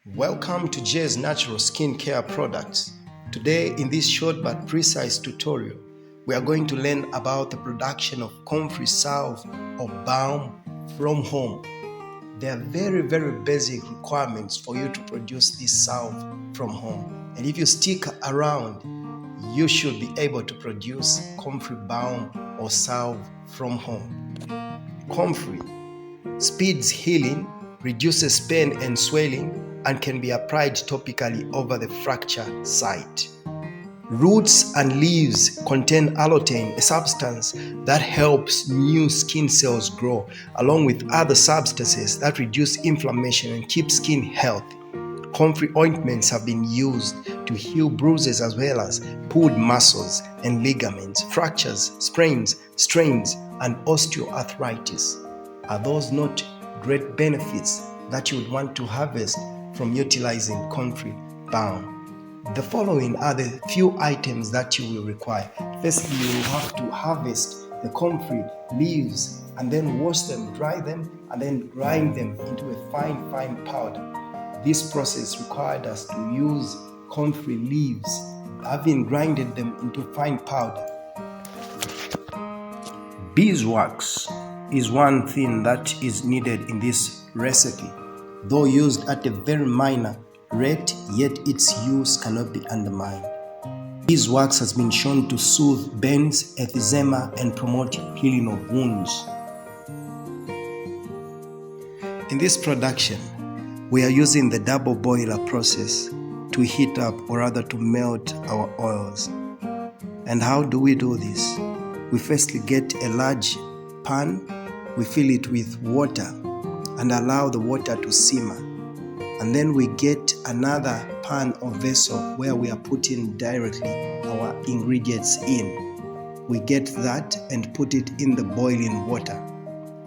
Welcome to J's Natural Skincare Products. Today, in this short but precise tutorial, we are going to learn about the production of Comfrey salve or balm from home. There are very basic requirements for you to produce this salve from home. And if you stick around, you should be able to produce Comfrey balm or salve from home. Comfrey speeds healing, reduces pain and swelling, and can be applied topically over the fracture site. Roots and leaves contain allotane, a substance that helps new skin cells grow, along with other substances that reduce inflammation and keep skin healthy. Comfrey ointments have been used to heal bruises as well as pulled muscles and ligaments, fractures, sprains, strains, and osteoarthritis. Are those not great benefits that you would want to harvest from utilizing Comfrey Balm? The following are the few items that you will require. Firstly, you will have to harvest the comfrey leaves and then wash them, dry them, and then grind them into a fine powder. This process required us to use comfrey leaves, having grinded them into fine powder. Beeswax is one thing that is needed in this recipe, though used at a very minor rate, yet its use cannot be undermined. Beeswax has been shown to soothe burns, eczema, and promote healing of wounds. In this production, we are using the double boiler process to heat up, or rather to melt our oils. And how do we do this? We firstly get a large pan, we fill it with water and allow the water to simmer. And then we get another pan or vessel where we are putting directly our ingredients in. We get that and put it in the boiling water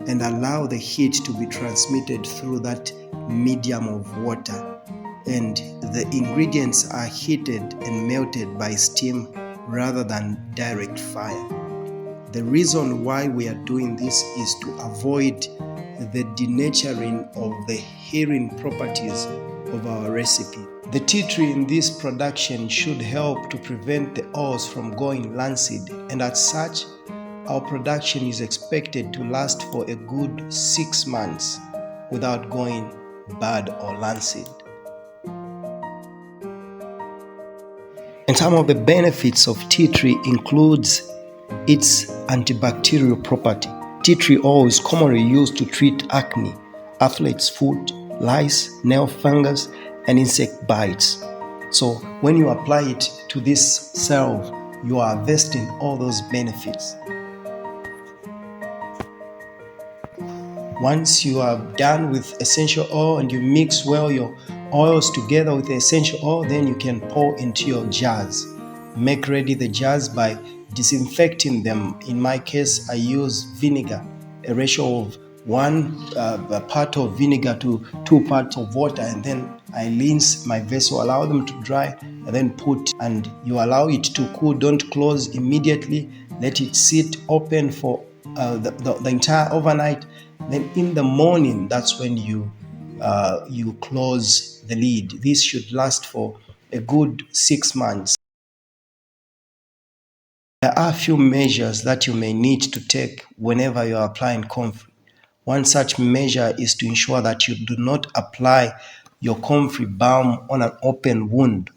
and allow the heat to be transmitted through that medium of water. And the ingredients are heated and melted by steam rather than direct fire. The reason why we are doing this is to avoid the denaturing of the healing properties of our recipe. The tea tree in this production should help to prevent the oils from going rancid, and as such, our production is expected to last for a good 6 months without going bad or rancid. And some of the benefits of tea tree includes its antibacterial property. Tea tree oil is commonly used to treat acne, athlete's foot, lice, nail fungus, and insect bites. So when you apply it to this salve, you are harvesting all those benefits. Once you are done with essential oil and you mix well your oils together with the essential oil, then you can pour into your jars. Make ready the jars by disinfecting them. In my case, I use vinegar, a ratio of 1 part of vinegar to 2 parts of water, and then I rinse my vessel, allow them to dry, and then put, and you allow it to cool. Don't close immediately. Let it sit open for the entire overnight. Then in the morning, that's when you close the lid. This should last for a good 6 months. There are a few measures that you may need to take whenever you are applying Comfrey. One such measure is to ensure that you do not apply your Comfrey balm on an open wound.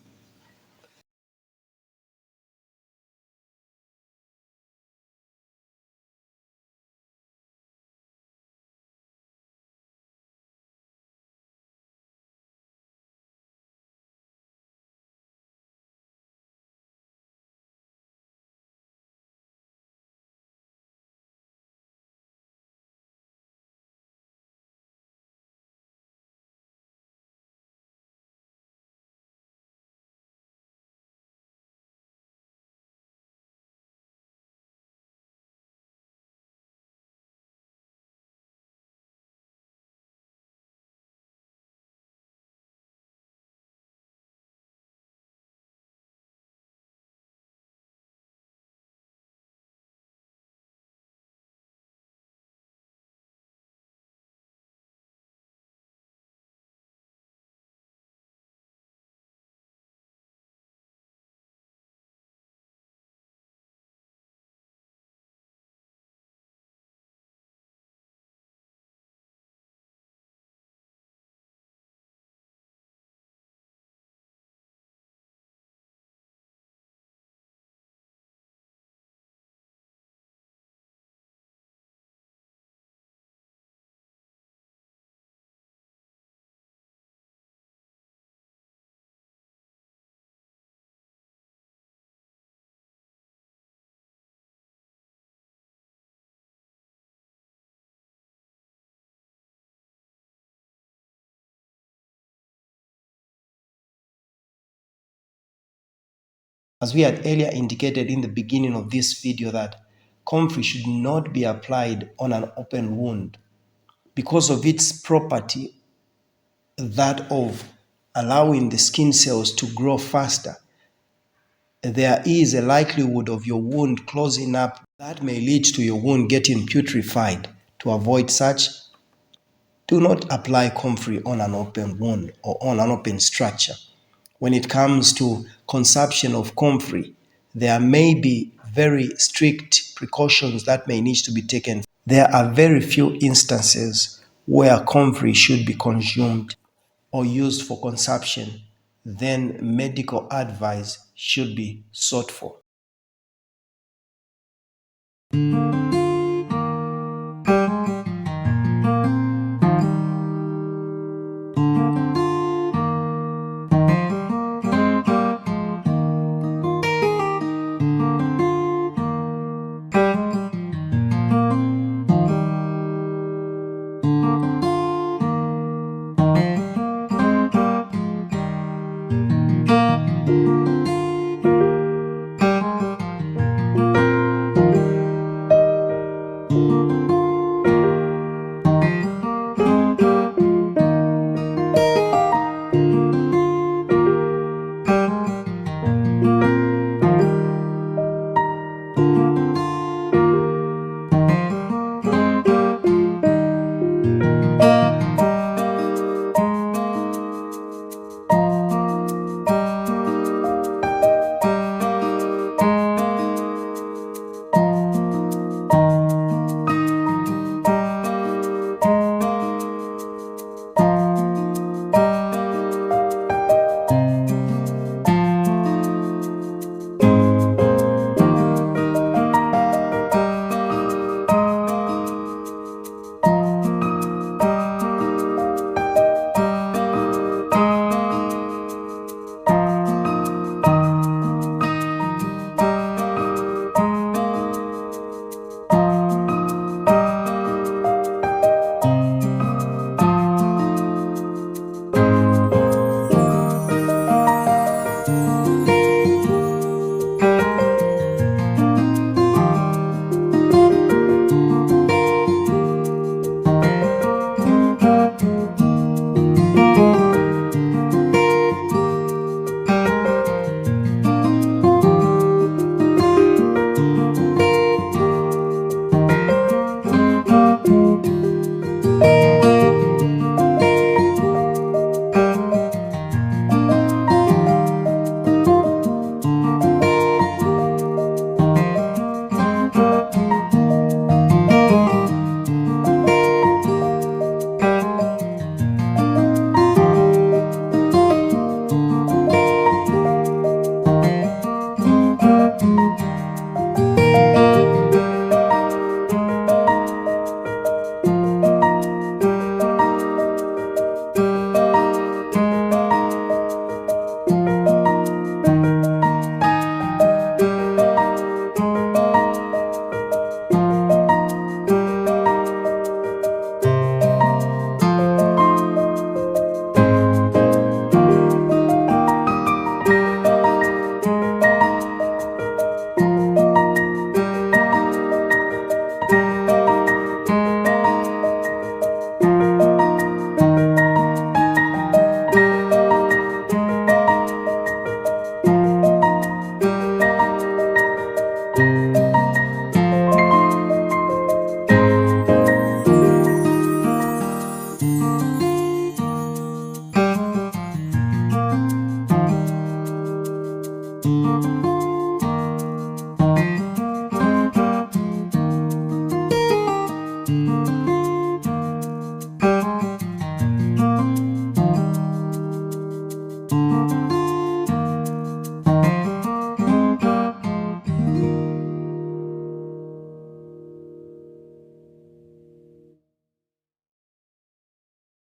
As we had earlier indicated in the beginning of this video that comfrey should not be applied on an open wound because of its property, that of allowing the skin cells to grow faster. There is a likelihood of your wound closing up that may lead to your wound getting putrefied. To avoid such, do not apply comfrey on an open wound or on an open structure. When it comes to consumption of comfrey, there may be very strict precautions that may need to be taken. There are very few instances where comfrey should be consumed or used for consumption. Then medical advice should be sought for.